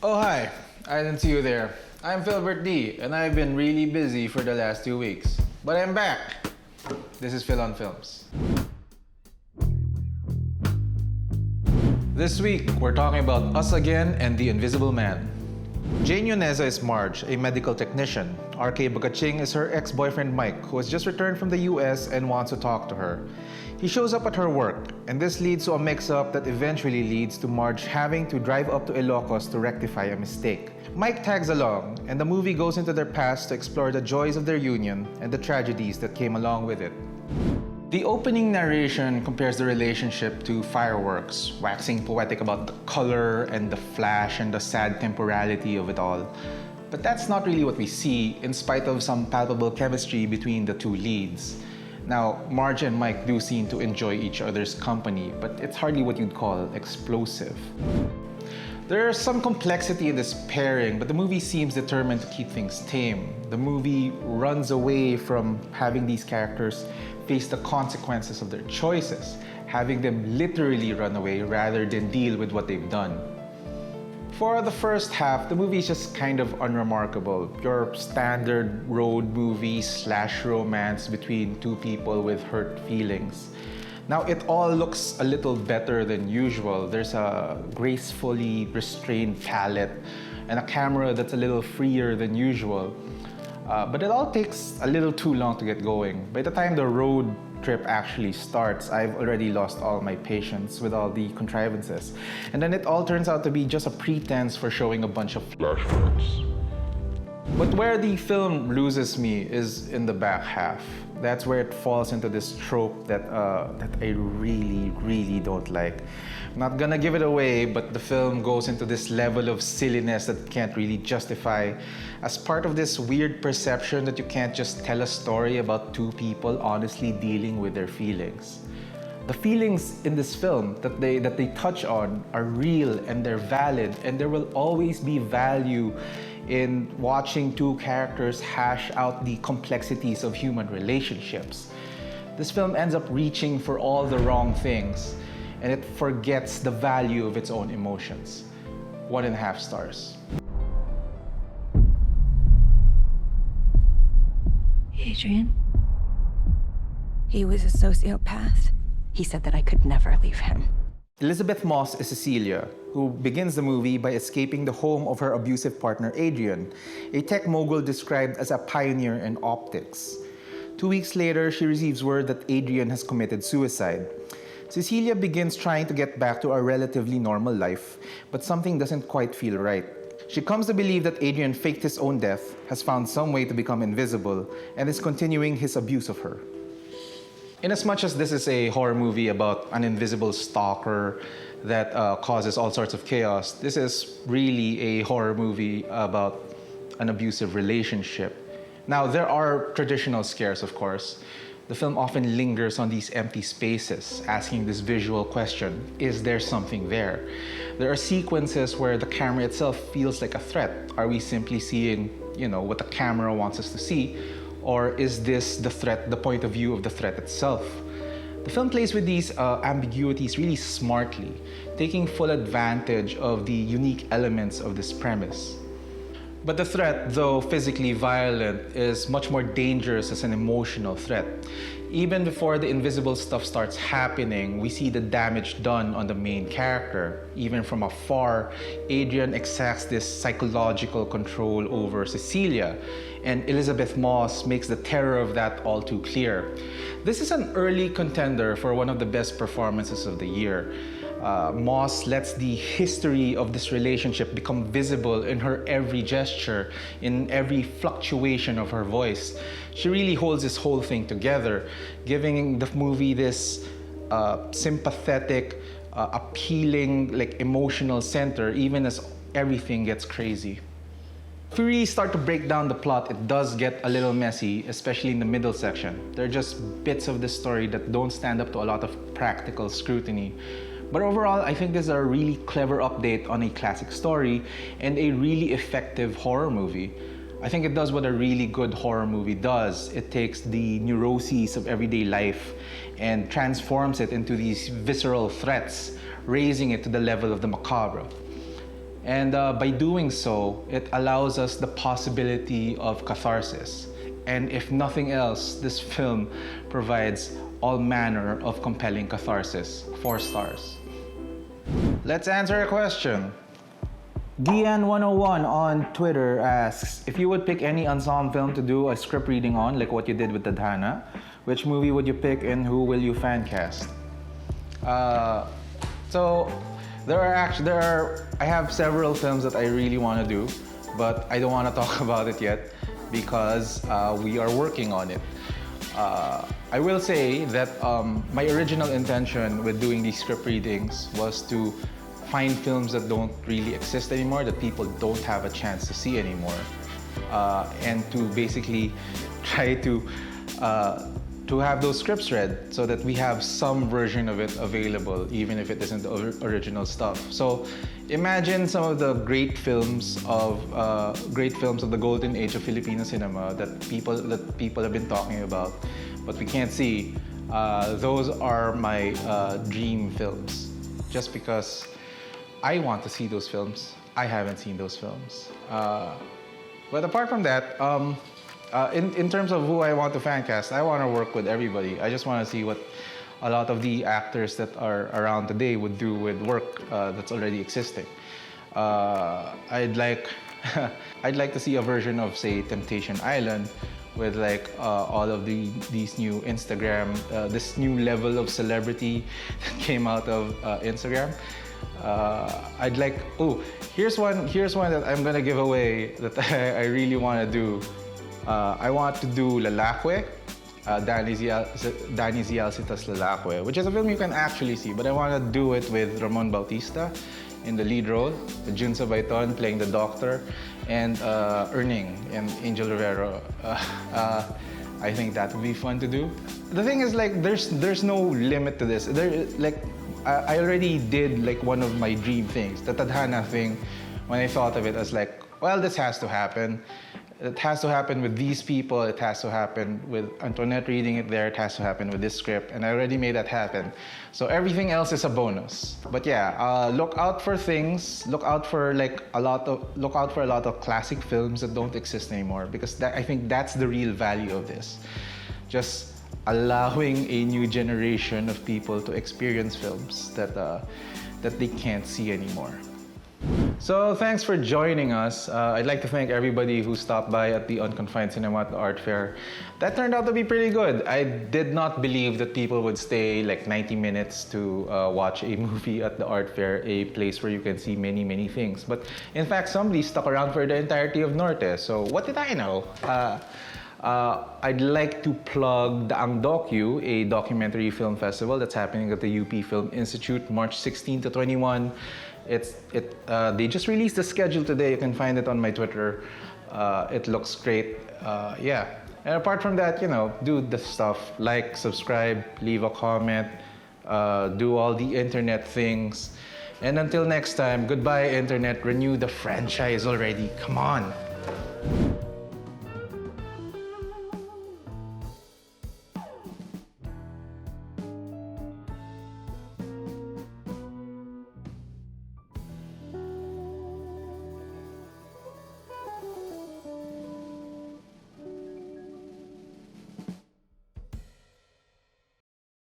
Oh, hi. I didn't see you there. I'm Philbert D, and I've been really busy for the last 2 weeks. But I'm back. This is Phil on Films. This week, we're talking about Us Again and The Invisible Man. Jane Yoneza is Marge, a medical technician. R.K. Bagaching is her ex-boyfriend Mike, who has just returned from the US and wants to talk to her. He shows up at her work, and this leads to a mix-up that eventually leads to Marge having to drive up to Ilocos to rectify a mistake. Mike tags along, and the movie goes into their past to explore the joys of their union and the tragedies that came along with it. The opening narration compares the relationship to fireworks, waxing poetic about the color and the flash and the sad temporality of it all. But that's not really what we see, in spite of some palpable chemistry between the two leads. Now, Marge and Mike do seem to enjoy each other's company, but it's hardly what you'd call explosive. There's some complexity in this pairing, but the movie seems determined to keep things tame. The movie runs away from having these characters face the consequences of their choices, having them literally run away rather than deal with what they've done. For the first half, the movie is just kind of unremarkable. Your standard road movie / romance between two people with hurt feelings. Now, it all looks a little better than usual. There's a gracefully restrained palette and a camera that's a little freer than usual. But it all takes a little too long to get going. By the time the road trip actually starts, I've already lost all my patience with all the contrivances. And then it all turns out to be just a pretense for showing a bunch of flashbacks. But where the film loses me is in the back half. That's where it falls into this trope that I really don't like. I'm not gonna give it away, but the film goes into this level of silliness that can't really justify as part of this weird perception that you can't just tell a story about two people honestly dealing with their feelings. The feelings in this film that they touch on are real and they're valid, and there will always be value in watching two characters hash out the complexities of human relationships. This film ends up reaching for all the wrong things, and it forgets the value of its own emotions. 1.5 stars. Adrian, he was a sociopath. He said that I could never leave him. Elizabeth Moss is Cecilia, who begins the movie by escaping the home of her abusive partner Adrian, a tech mogul described as a pioneer in optics. 2 weeks later, she receives word that Adrian has committed suicide. Cecilia begins trying to get back to a relatively normal life, but something doesn't quite feel right. She comes to believe that Adrian faked his own death, has found some way to become invisible, and is continuing his abuse of her. Inasmuch as this is a horror movie about an invisible stalker that causes all sorts of chaos, this is really a horror movie about an abusive relationship. Now, there are traditional scares, of course. The film often lingers on these empty spaces, asking this visual question, is there something there? There are sequences where the camera itself feels like a threat. Are we simply seeing, what the camera wants us to see? Or is this the threat, the point of view of the threat itself? The film plays with these ambiguities really smartly, taking full advantage of the unique elements of this premise. But the threat, though physically violent, is much more dangerous as an emotional threat. Even before the invisible stuff starts happening, we see the damage done on the main character. Even from afar, Adrian exacts this psychological control over Cecilia, and Elizabeth Moss makes the terror of that all too clear. This is an early contender for one of the best performances of the year. Moss lets the history of this relationship become visible in her every gesture, in every fluctuation of her voice. She really holds this whole thing together, giving the movie this sympathetic, appealing, emotional center, even as everything gets crazy. If we really start to break down the plot, it does get a little messy, especially in the middle section. There are just bits of the story that don't stand up to a lot of practical scrutiny. But overall, I think this is a really clever update on a classic story and a really effective horror movie. I think it does what a really good horror movie does. It takes the neuroses of everyday life and transforms it into these visceral threats, raising it to the level of the macabre. And by doing so, it allows us the possibility of catharsis. And if nothing else, this film provides all manner of compelling catharsis. 4 stars. Let's answer a question. Dian101 on Twitter asks, if you would pick any ensemble film to do a script reading on, like what you did with Tadhana, which movie would you pick and who will you fan cast? So I have several films that I really want to do, but I don't want to talk about it yet because we are working on it. I will say that my original intention with doing these script readings was to find films that don't really exist anymore, that people don't have a chance to see anymore, and to basically try to have those scripts read so that we have some version of it available, even if it isn't the original stuff. So imagine some of the great films of the golden age of Filipino cinema that people have been talking about, but we can't see. Those are my dream films, just because I want to see those films. I haven't seen those films. But apart from that, in terms of who I want to fan cast, I want to work with everybody. I just want to see what a lot of the actors that are around today would do with work that's already existing. I'd like to see a version of, say, Temptation Island with like all of these new Instagram, this new level of celebrity that came out of Instagram. I'd like, here's one that I'm gonna give away that I really want to do. I want to do Lalakwe, Danny Zialcita's Lalakwe, which is a film you can actually see, but I want to do it with Ramon Bautista in the lead role, Jun Sabaiton playing the doctor, and Erning and Angel Rivero. I think that would be fun to do. The thing is, like, there's no limit to this. I already did like one of my dream things, the Tadhana thing. When I thought of it, I was like, well, this has to happen. It has to happen with these people. It has to happen with Antoinette reading it there. It has to happen with this script, and I already made that happen. So everything else is a bonus. But yeah, look out for things. Look out for a lot of classic films that don't exist anymore, because I think that's the real value of this. Just allowing a new generation of people to experience films that they can't see anymore. So thanks for joining us. I'd like to thank everybody who stopped by at the Unconfined Cinema at the Art Fair. That turned out to be pretty good. I did not believe that people would stay like 90 minutes to watch a movie at the Art Fair, a place where you can see many, many things. But in fact, somebody stuck around for the entirety of Norte. So what did I know? I'd like to plug the Ang Docu, a documentary film festival that's happening at the UP Film Institute, March 16 to 21. They just released the schedule today. You can find it on my Twitter. It looks great. Yeah. And apart from that, do the stuff. Like, subscribe, leave a comment, do all the internet things. And until next time, goodbye, internet. Renew the franchise already. Come on.